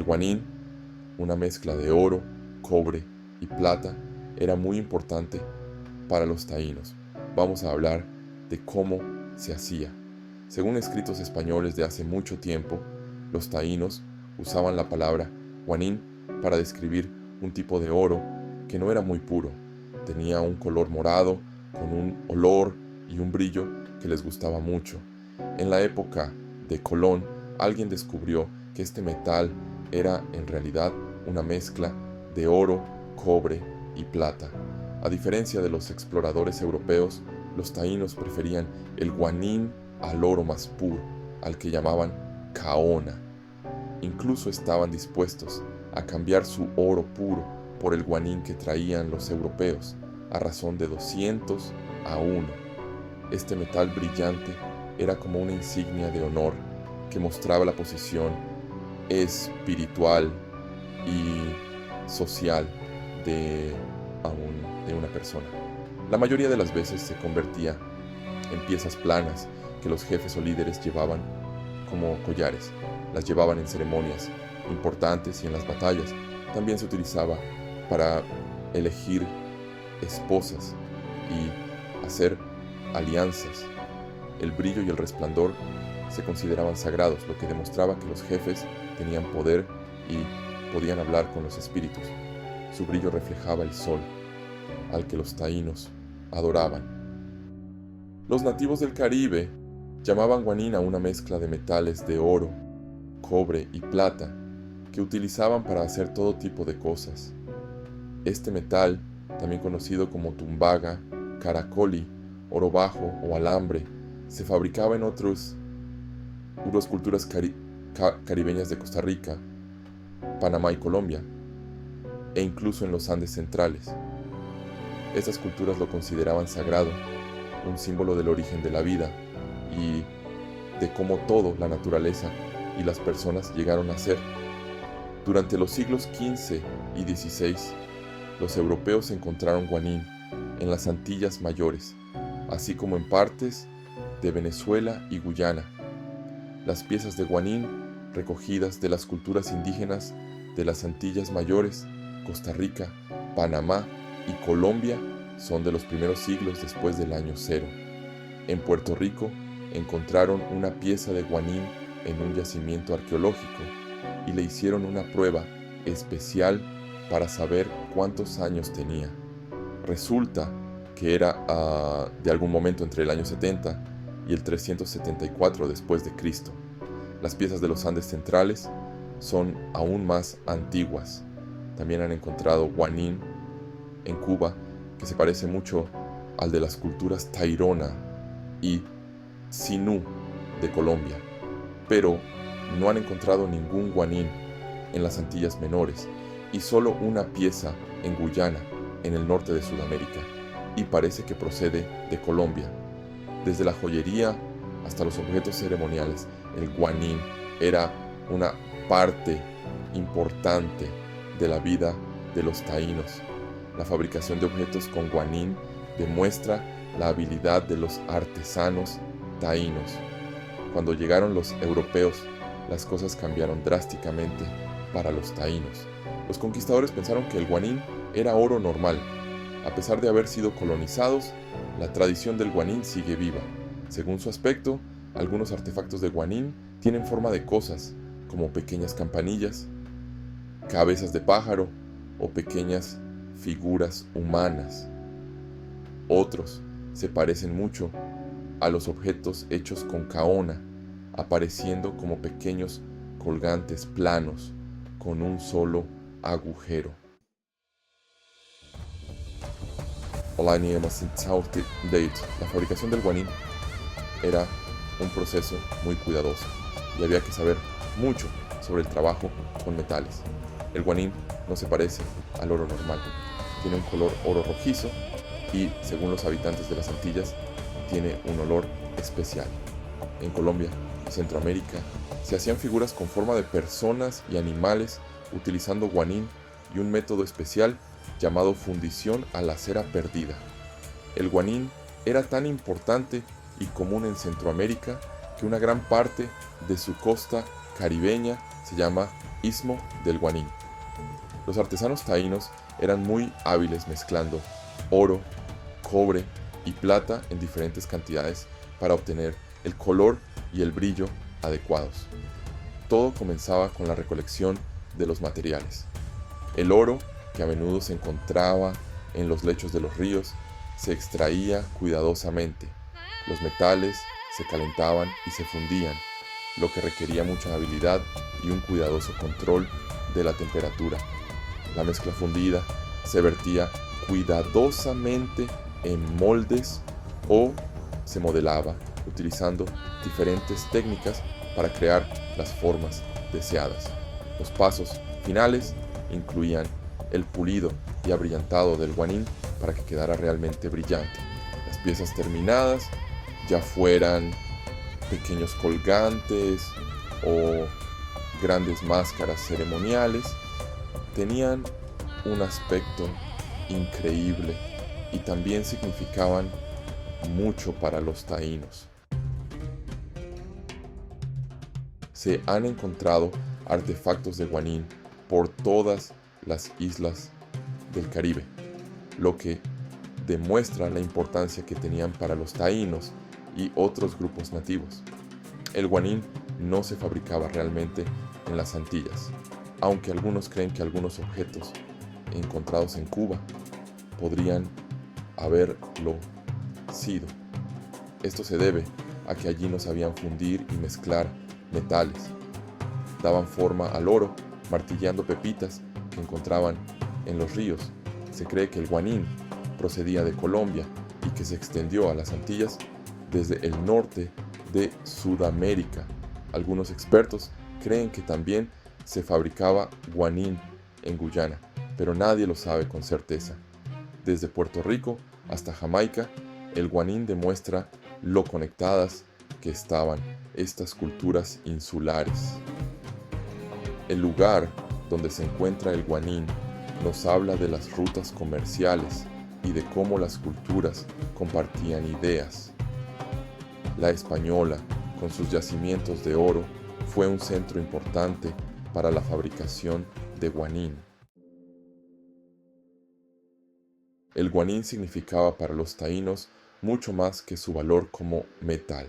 guanín, una mezcla de oro, cobre y plata, era muy importante para los taínos. Vamos a hablar de cómo se hacía. Según escritos españoles de hace mucho tiempo, los taínos usaban la palabra guanín para describir un tipo de oro que no era muy puro. Tenía un color morado, con un olor y un brillo que les gustaba mucho. En la época de Colón, alguien descubrió que este metal era en realidad una mezcla de oro, cobre y plata. A diferencia de los exploradores europeos, los taínos preferían el guanín al oro más puro, al que llamaban caona. Incluso estaban dispuestos a cambiar su oro puro por el guanín que traían los europeos, a razón de 200 a 1. Este metal brillante era como una insignia de honor que mostraba la posición espiritual y social de una persona. La mayoría de las veces se convertía en piezas planas que los jefes o líderes llevaban como collares. Las llevaban en ceremonias importantes y en las batallas. También se utilizaba para elegir esposas y hacer alianzas. El brillo y el resplandor se consideraban sagrados, lo que demostraba que los jefes tenían poder y podían hablar con los espíritus. Su brillo reflejaba el sol, al que los taínos adoraban. Los nativos del Caribe llamaban guanín a una mezcla de metales de oro, cobre y plata que utilizaban para hacer todo tipo de cosas. Este metal, también conocido como tumbaga, caracoli, oro bajo o alambre, se fabricaba en otras culturas caribeñas de Costa Rica, Panamá y Colombia, e incluso en los Andes centrales. Estas culturas lo consideraban sagrado, un símbolo del origen de la vida y de cómo todo, la naturaleza y las personas llegaron a ser. Durante los siglos XV y XVI, los europeos encontraron guanín en las Antillas Mayores, así como en partes de Venezuela y Guyana. Las piezas de guanín recogidas de las culturas indígenas de las Antillas Mayores, Costa Rica, Panamá y Colombia son de los primeros siglos después del año cero. En Puerto Rico encontraron una pieza de guanín en un yacimiento arqueológico y le hicieron una prueba especial para saber cuántos años tenía. Resulta que era de algún momento entre el año 70 y el 374 después de Cristo. Las piezas de los Andes centrales son aún más antiguas. También han encontrado guanín en Cuba, que se parece mucho al de las culturas Tairona y Sinú de Colombia, pero no han encontrado ningún guanín en las Antillas Menores y solo una pieza en Guyana, en el norte de Sudamérica, y parece que procede de Colombia. Desde la joyería hasta los objetos ceremoniales, el guanín era una parte importante de la vida de los taínos. La fabricación de objetos con guanín demuestra la habilidad de los artesanos taínos. Cuando llegaron los europeos, las cosas cambiaron drásticamente para los taínos. Los conquistadores pensaron que el guanín era oro normal. A pesar de haber sido colonizados, la tradición del guanín sigue viva. Según su aspecto, algunos artefactos de guanín tienen forma de cosas, como pequeñas campanillas, cabezas de pájaro o pequeñas figuras humanas. Otros se parecen mucho a los objetos hechos con caona, apareciendo como pequeños colgantes planos con un solo agujero. La fabricación del guanín era un proceso muy cuidadoso y había que saber mucho sobre el trabajo con metales. El guanín no se parece al oro normal, tiene un color oro rojizo y, según los habitantes de las Antillas, tiene un olor especial. En Colombia y Centroamérica se hacían figuras con forma de personas y animales utilizando guanín y un método especial llamado fundición a la cera perdida. El guanín era tan importante y común en Centroamérica que una gran parte de su costa caribeña se se llama Istmo del Guanín. Los artesanos taínos eran muy hábiles mezclando oro, cobre y plata en diferentes cantidades para obtener el color y el brillo adecuados. Todo comenzaba con la recolección de los materiales. El oro, que a menudo se encontraba en los lechos de los ríos, se extraía cuidadosamente. Los metales se calentaban y se fundían, lo que requería mucha habilidad y un cuidadoso control de la temperatura. La mezcla fundida se vertía cuidadosamente en moldes o se modelaba utilizando diferentes técnicas para crear las formas deseadas. Los pasos finales incluían el pulido y abrillantado del guanín para que quedara realmente brillante. Las piezas terminadas, ya fueran pequeños colgantes o grandes máscaras ceremoniales, tenían un aspecto increíble y también significaban mucho para los taínos. Se han encontrado artefactos de guanín por todas las islas del Caribe, lo que demuestra la importancia que tenían para los taínos y otros grupos nativos. El guanín no se fabricaba realmente en las Antillas, aunque algunos creen que algunos objetos encontrados en Cuba podrían haberlo sido. Esto se debe a que allí no sabían fundir y mezclar metales. Daban forma al oro martilleando pepitas que encontraban en los ríos. Se cree que el guanín procedía de Colombia y que se extendió a las Antillas desde el norte de Sudamérica. Algunos expertos creen que también se fabricaba guanín en Guyana, pero nadie lo sabe con certeza. Desde Puerto Rico hasta Jamaica, el guanín demuestra lo conectadas que estaban estas culturas insulares. El lugar donde se encuentra el guanín nos habla de las rutas comerciales y de cómo las culturas compartían ideas. La Española, con sus yacimientos de oro, fue un centro importante para la fabricación de guanín. El guanín significaba para los taínos mucho más que su valor como metal.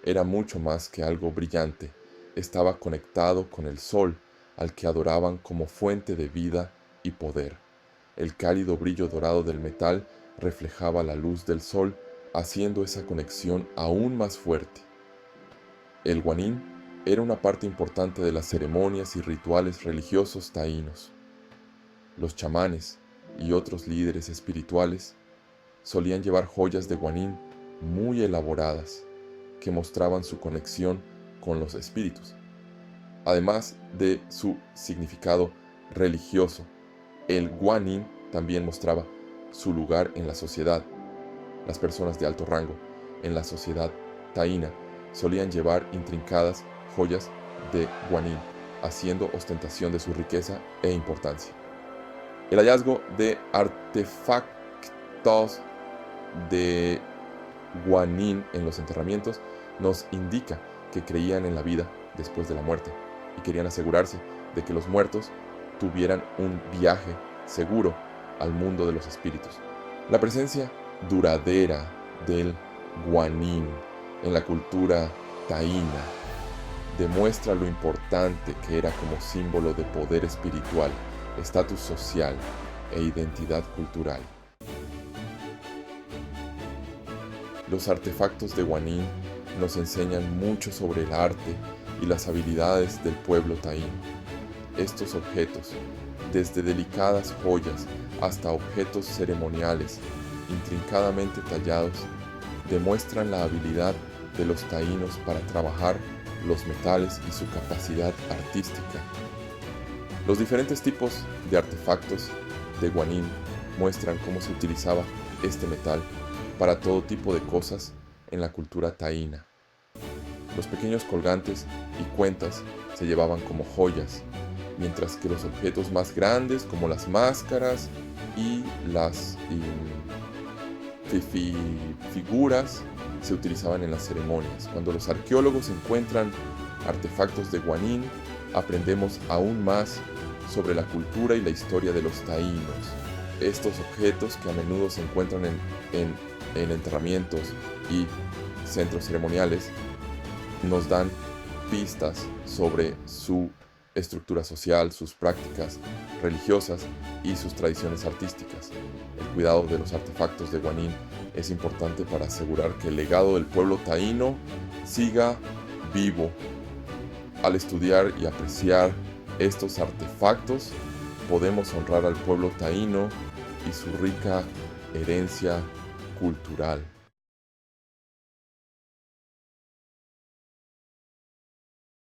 Era mucho más que algo brillante. Estaba conectado con el sol, al que adoraban como fuente de vida y poder. El cálido brillo dorado del metal reflejaba la luz del sol, haciendo esa conexión aún más fuerte. El guanín era una parte importante de las ceremonias y rituales religiosos taínos. Los chamanes y otros líderes espirituales solían llevar joyas de guanín muy elaboradas que mostraban su conexión con los espíritus, además de su significado religioso. El guanín también mostraba su lugar en la sociedad. Las personas de alto rango en la sociedad taína solían llevar intrincadas joyas de guanín, haciendo ostentación de su riqueza e importancia. El hallazgo de artefactos de guanín en los enterramientos nos indica que creían en la vida después de la muerte y querían asegurarse de que los muertos tuvieran un viaje seguro al mundo de los espíritus. La presencia duradera del guanín en la cultura taína demuestra lo importante que era como símbolo de poder espiritual, estatus social e identidad cultural. Los artefactos de guanín nos enseñan mucho sobre el arte y las habilidades del pueblo taíno. Estos objetos, desde delicadas joyas hasta objetos ceremoniales intrincadamente tallados, demuestran la habilidad de los taínos para trabajar los metales y su capacidad artística. Los diferentes tipos de artefactos de guanín muestran cómo se utilizaba este metal para todo tipo de cosas en la cultura taína. Los pequeños colgantes y cuentas se llevaban como joyas, mientras que los objetos más grandes como las máscaras y las figuras se utilizaban en las ceremonias. Cuando los arqueólogos encuentran artefactos de guanín, aprendemos aún más sobre la cultura y la historia de los taínos. Estos objetos, que a menudo se encuentran en enterramientos y centros ceremoniales, nos dan pistas sobre su estructura social, sus prácticas religiosas y sus tradiciones artísticas. El cuidado de los artefactos de Guanyin es importante para asegurar que el legado del pueblo taíno siga vivo. Al estudiar y apreciar estos artefactos, podemos honrar al pueblo taíno y su rica herencia cultural.